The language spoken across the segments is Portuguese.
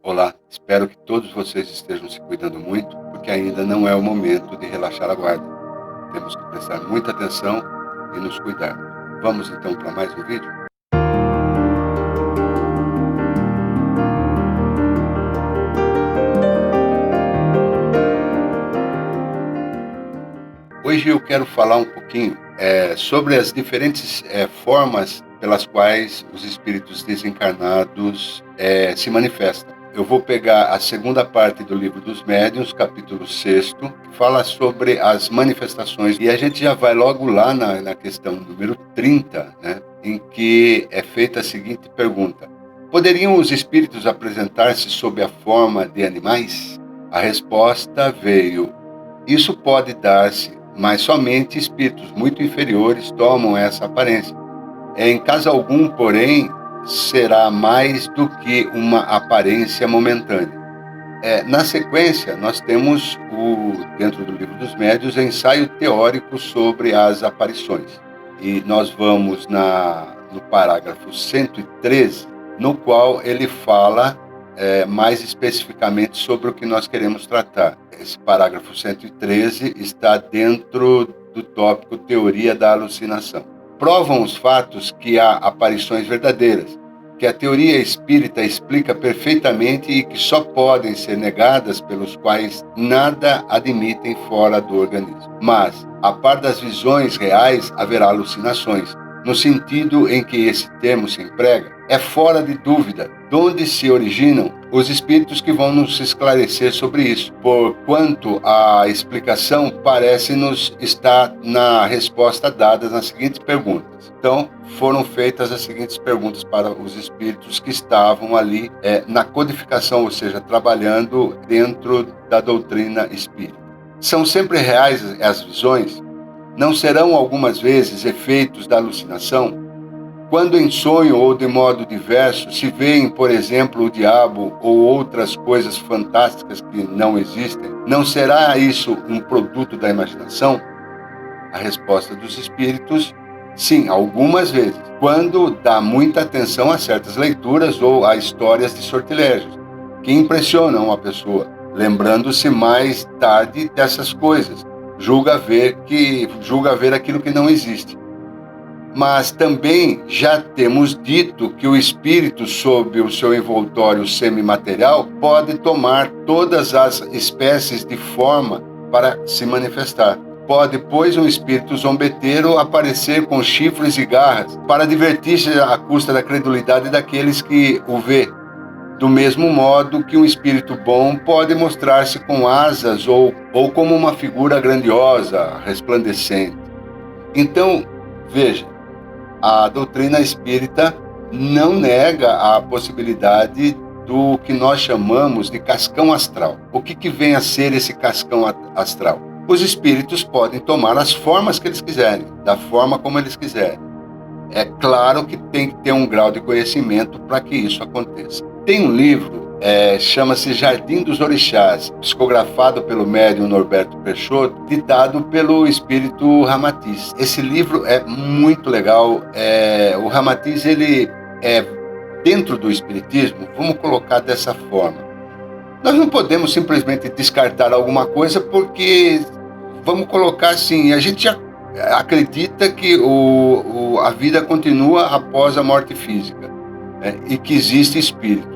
Olá, espero que todos vocês estejam se cuidando muito, porque ainda não é o momento de relaxar a guarda. Temos que prestar muita atenção e nos cuidar. Vamos então para mais um vídeo? Hoje eu quero falar um pouquinho sobre as diferentes formas pelas quais os espíritos desencarnados se manifestam. Eu vou pegar a segunda parte do Livro dos Médiuns, capítulo 6º, que fala sobre as manifestações. E a gente já vai logo lá na questão número 30, né, em que é feita a seguinte pergunta: poderiam os espíritos apresentar-se sob a forma de animais? A resposta veio: isso pode dar-se, mas somente espíritos muito inferiores tomam essa aparência. Em caso algum, porém, será mais do que uma aparência momentânea. Na sequência, nós temos, dentro do Livro dos Médiuns, ensaio teórico sobre as aparições. E nós vamos no parágrafo 113, no qual ele fala mais especificamente sobre o que nós queremos tratar. Esse parágrafo 113 está dentro do tópico Teoria da Alucinação. Provam os fatos que há aparições verdadeiras, que a teoria espírita explica perfeitamente e que só podem ser negadas pelos quais nada admitem fora do organismo. Mas, a par das visões reais, haverá alucinações, no sentido em que esse termo se emprega. É fora de dúvida de onde se originam os espíritos que vão nos esclarecer sobre isso, porquanto a explicação parece-nos estar na resposta dada nas seguintes perguntas. Então, foram feitas as seguintes perguntas para os espíritos que estavam ali na codificação, ou seja, trabalhando dentro da doutrina espírita. São sempre reais as visões? Não serão algumas vezes efeitos da alucinação? Quando em sonho ou de modo diverso se veem, por exemplo, o diabo ou outras coisas fantásticas que não existem, não será isso um produto da imaginação? A resposta dos espíritos: sim, algumas vezes, quando dá muita atenção a certas leituras ou a histórias de sortilégios, que impressionam a pessoa, lembrando-se mais tarde dessas coisas, julga ver aquilo que não existe. Mas também já temos dito que o espírito, sob o seu envoltório semimaterial, pode tomar todas as espécies de forma para se manifestar. Pode, pois, um espírito zombeteiro aparecer com chifres e garras para divertir-se à custa da credulidade daqueles que o vê. Do mesmo modo que um espírito bom pode mostrar-se com asas ou como uma figura grandiosa, resplandecente. Então, veja, a doutrina espírita não nega a possibilidade do que nós chamamos de cascão astral. O que vem a ser esse cascão astral? Os espíritos podem tomar as formas que eles quiserem, da forma como eles quiserem. É claro que tem que ter um grau de conhecimento para que isso aconteça. Tem um livro, chama-se Jardim dos Orixás, psicografado pelo médium Norberto Peixoto, ditado pelo espírito Ramatiz. Esse livro é muito legal. O Ramatiz, ele é dentro do espiritismo, vamos colocar dessa forma. Nós não podemos simplesmente descartar alguma coisa porque, vamos colocar assim, a gente já acredita que a vida continua após a morte física, né, e que existe espíritos.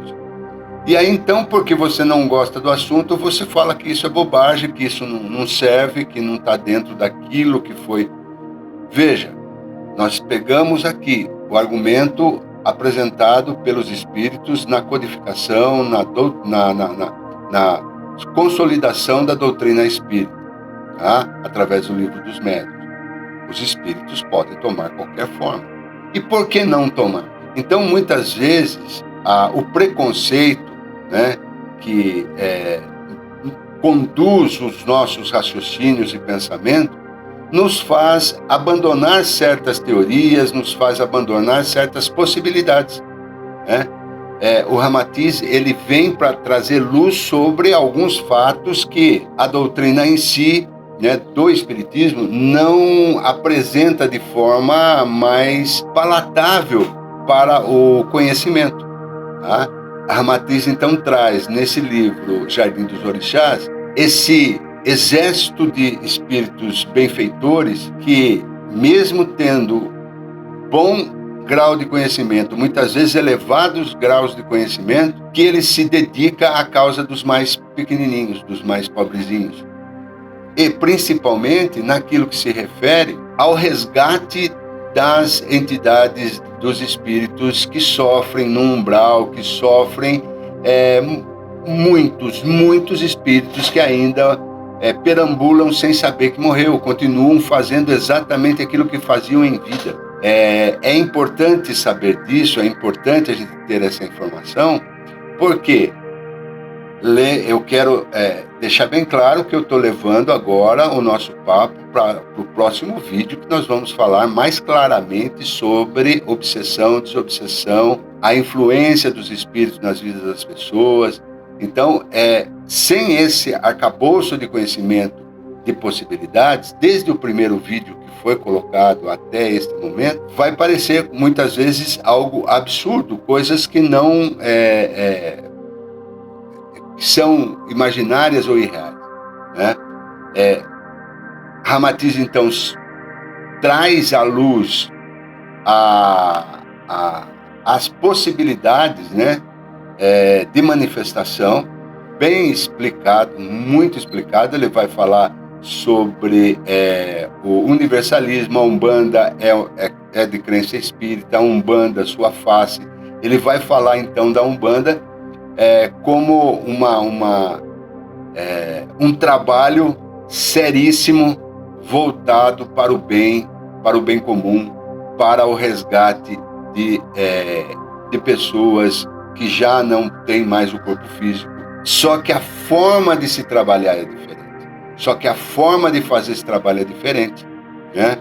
E aí então, porque você não gosta do assunto, você fala que isso é bobagem, que isso não serve, que não está dentro daquilo que foi. Veja, nós pegamos aqui o argumento apresentado pelos espíritos na codificação, na consolidação da doutrina espírita, tá? Através do Livro dos Médiuns. Os espíritos podem tomar qualquer forma. E por que não tomar? Então, muitas vezes, o preconceito, né, que conduz os nossos raciocínios e pensamentos, nos faz abandonar certas teorias, nos faz abandonar certas possibilidades, né? O Ramatiz, ele vem para trazer luz sobre alguns fatos que a doutrina em si, né, do espiritismo não apresenta de forma mais palatável para o conhecimento, tá? a Ramatiz então traz nesse livro Jardim dos Orixás esse exército de espíritos benfeitores que, mesmo tendo bom grau de conhecimento, muitas vezes elevados graus de conhecimento, que ele se dedica à causa dos mais pequenininhos, dos mais pobrezinhos. E principalmente naquilo que se refere ao resgate das entidades, dos espíritos que sofrem no umbral, que sofrem muitos espíritos que ainda perambulam sem saber que morreu, continuam fazendo exatamente aquilo que faziam em vida. É importante saber disso, é importante a gente ter essa informação, porque eu quero deixar bem claro que eu estou levando agora o nosso papo para o próximo vídeo, que nós vamos falar mais claramente sobre obsessão, desobsessão, a influência dos espíritos nas vidas das pessoas. Então, sem esse arcabouço de conhecimento de possibilidades, desde o primeiro vídeo que foi colocado até este momento, vai parecer muitas vezes algo absurdo, coisas que não são imaginárias ou irreais, né? Ramatiz então traz à luz as possibilidades, né, de manifestação, bem explicado, muito explicado. Ele vai falar sobre o universalismo, a Umbanda é de crença espírita, a Umbanda, sua face. Ele vai falar então da Umbanda como um trabalho seríssimo voltado para o bem comum, para o resgate de pessoas que já não têm mais o corpo físico. Só que a forma de se trabalhar é diferente. Só que a forma de fazer esse trabalho é diferente, né?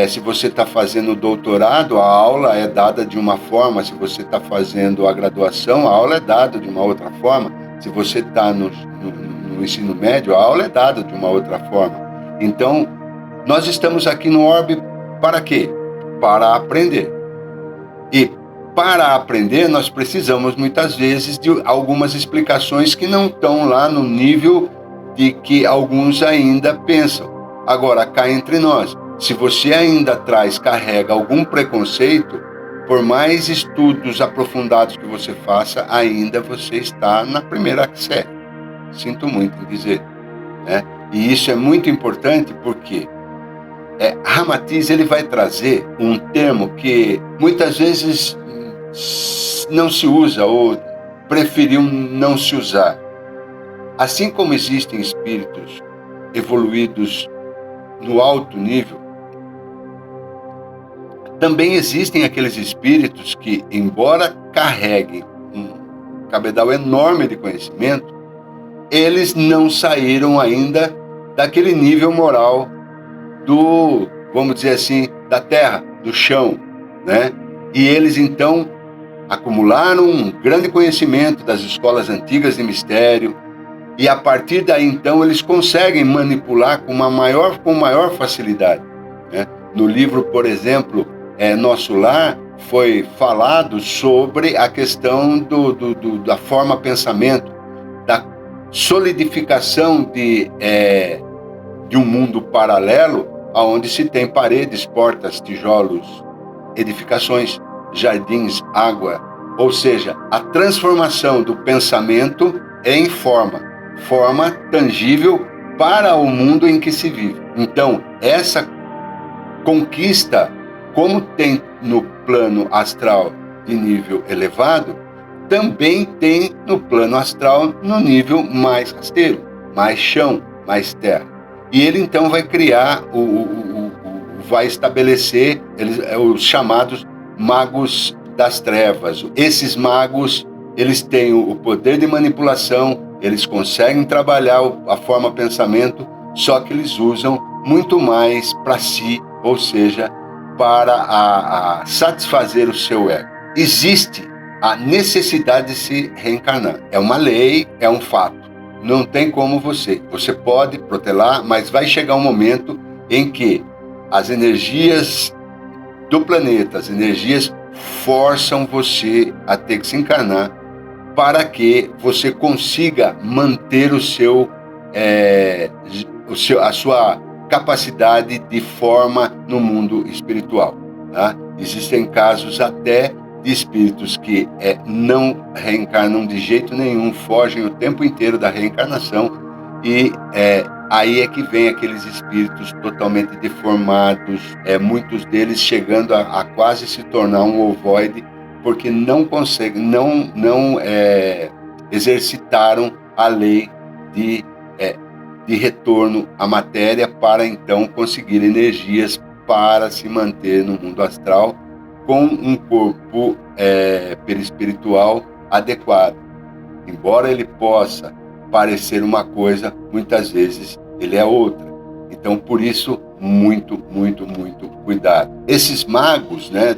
Se você está fazendo doutorado, a aula é dada de uma forma. Se você está fazendo a graduação, a aula é dada de uma outra forma. Se você está no ensino médio, a aula é dada de uma outra forma. Então, nós estamos aqui no Orbe para quê? Para aprender. E para aprender, nós precisamos muitas vezes de algumas explicações que não estão lá no nível de que alguns ainda pensam. Agora, cá entre nós, se você ainda carrega algum preconceito, por mais estudos aprofundados que você faça, ainda você está na primeira série. Sinto muito em dizer, né? E isso é muito importante porque Ramatiz ele vai trazer um termo que muitas vezes não se usa ou preferiu não se usar. Assim como existem espíritos evoluídos no alto nível, também existem aqueles espíritos que, embora carreguem um cabedal enorme de conhecimento, eles não saíram ainda daquele nível moral vamos dizer assim, da terra, do chão, né? E eles então acumularam um grande conhecimento das escolas antigas de mistério, e a partir daí então eles conseguem manipular com maior facilidade, né? No livro, por exemplo, Nosso Lar, foi falado sobre a questão da forma pensamento, da solidificação de um mundo paralelo, onde se tem paredes, portas, tijolos, edificações, jardins, água, ou seja, a transformação do pensamento em forma tangível para o mundo em que se vive. Então, essa conquista, como tem no plano astral de nível elevado, também tem no plano astral no nível mais rasteiro, mais chão, mais terra. E ele então vai criar, vai estabelecer os chamados magos das trevas. Esses magos, eles têm o poder de manipulação, eles conseguem trabalhar a forma pensamento, só que eles usam muito mais para si, ou seja, para satisfazer o seu ego. Existe a necessidade de se reencarnar. É uma lei, é um fato. Não tem como você pode protelar, mas vai chegar um momento em que as energias do planeta, as energias forçam você a ter que se encarnar para que você consiga manter a sua capacidade de forma no mundo espiritual. Tá? Existem casos até de espíritos que não reencarnam de jeito nenhum, fogem o tempo inteiro da reencarnação, e aí é que vem aqueles espíritos totalmente deformados, muitos deles chegando a quase se tornar um ovoide, porque não conseguem, não exercitaram a lei de retorno à matéria para então conseguir energias para se manter no mundo astral com um corpo perispiritual adequado. Embora ele possa parecer uma coisa, muitas vezes ele é outra. Então, por isso, muito cuidado. Esses magos, né,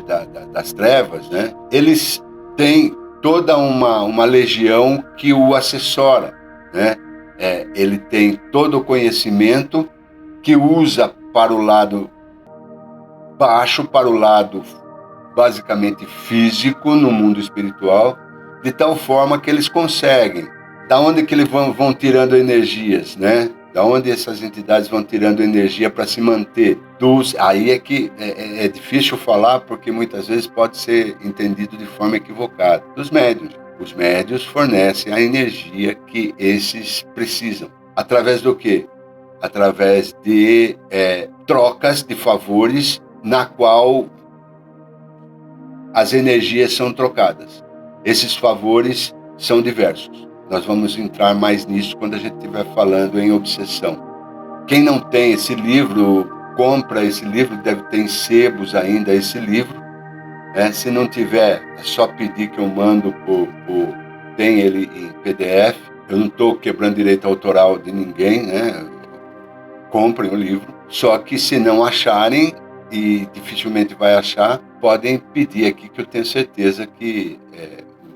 das trevas, né, eles têm toda uma legião que o assessora, né? Ele tem todo o conhecimento que usa para o lado baixo, para o lado basicamente físico no mundo espiritual, de tal forma que eles conseguem. Da onde que eles vão tirando energias, né? Da onde essas entidades vão tirando energia para se manter? Aí é que é difícil falar, porque muitas vezes pode ser entendido de forma equivocada. Dos médiuns. Os médiuns fornecem a energia que esses precisam. Através do quê? Através de trocas de favores, na qual as energias são trocadas. Esses favores são diversos. Nós vamos entrar mais nisso quando a gente estiver falando em obsessão. Quem não tem esse livro, compra esse livro, deve ter em sebos ainda esse livro. Se não tiver, é só pedir que eu mando tem ele em PDF. Eu não estou quebrando direito autoral de ninguém, né? Comprem o livro. Só que se não acharem, e dificilmente vai achar, podem pedir aqui, que eu tenho certeza que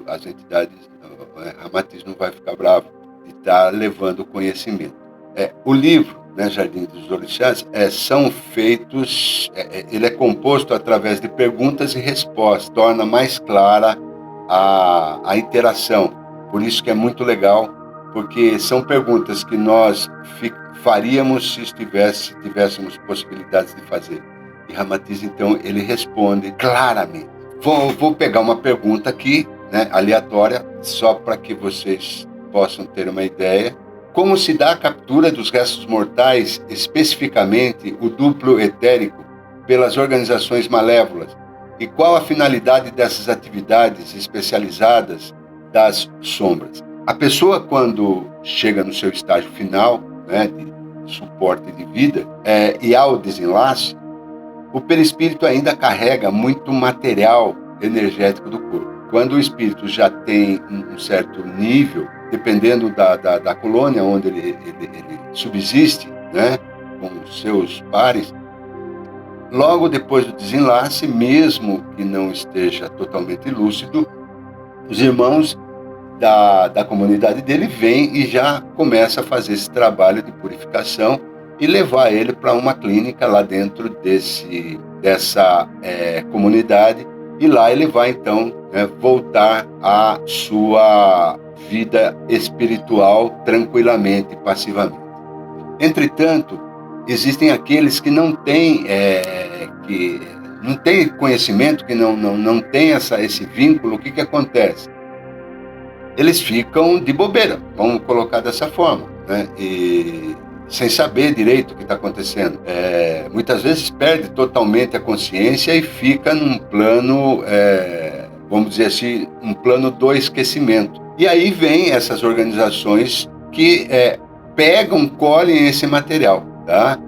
as entidades, a Ramatiz não vai ficar bravo de estar levando o conhecimento. O livro, né, Jardim dos Orixás, são feitos, ele é composto através de perguntas e respostas, torna mais clara a interação. Por isso que é muito legal, porque são perguntas que nós faríamos se tivéssemos possibilidades de fazer. E Ramatiz, então, ele responde claramente. Vou pegar uma pergunta aqui, né, aleatória, só para que vocês possam ter uma ideia. Como se dá a captura dos restos mortais, especificamente o duplo etérico, pelas organizações malévolas? E qual a finalidade dessas atividades especializadas das sombras? A pessoa, quando chega no seu estágio final, né, de suporte de vida, e ao desenlace, o perispírito ainda carrega muito material energético do corpo. Quando o espírito já tem um certo nível, dependendo da colônia onde ele subsiste, né, com os seus pares, logo depois do desenlace, mesmo que não esteja totalmente lúcido, os irmãos da comunidade dele vêm e já começa a fazer esse trabalho de purificação e levar ele para uma clínica lá dentro dessa comunidade, e lá ele vai então voltar à sua vida espiritual tranquilamente, passivamente. Entretanto, existem aqueles que não têm conhecimento, que não têm esse vínculo. O que acontece? Eles ficam de bobeira, vamos colocar dessa forma, né? E sem saber direito o que está acontecendo. Muitas vezes perde totalmente a consciência e fica num plano, vamos dizer assim, um plano do esquecimento. E aí vem essas organizações que colhem esse material, tá?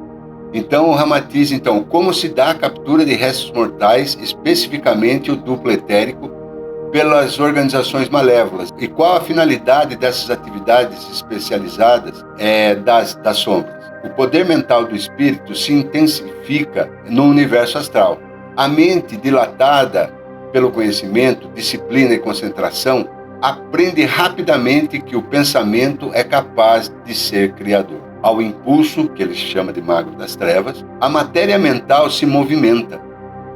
Então, o Ramatiz, como se dá a captura de restos mortais, especificamente o duplo etérico, pelas organizações malévolas? E qual a finalidade dessas atividades especializadas das sombras? O poder mental do espírito se intensifica no universo astral. A mente, dilatada pelo conhecimento, disciplina e concentração, aprende rapidamente que o pensamento é capaz de ser criador. Ao impulso, que ele chama de mago das trevas, a matéria mental se movimenta,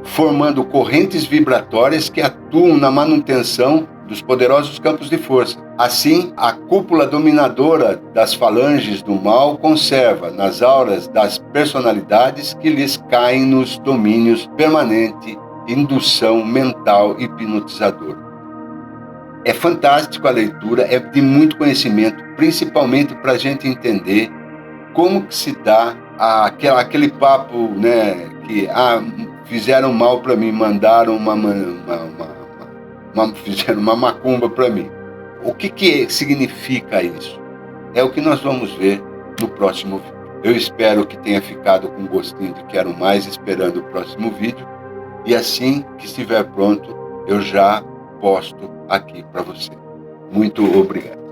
formando correntes vibratórias que atuam na manutenção dos poderosos campos de força. Assim, a cúpula dominadora das falanges do mal conserva nas auras das personalidades que lhes caem nos domínios permanente, indução mental hipnotizadora. É fantástico a leitura, é de muito conhecimento, principalmente para a gente entender como que se dá aquele papo, né, que fizeram mal para mim, mandaram fizeram uma macumba para mim. O que significa isso? É o que nós vamos ver no próximo vídeo. Eu espero que tenha ficado com gostinho de quero mais, esperando o próximo vídeo. E assim que estiver pronto, eu já posto aqui para você. Muito obrigado.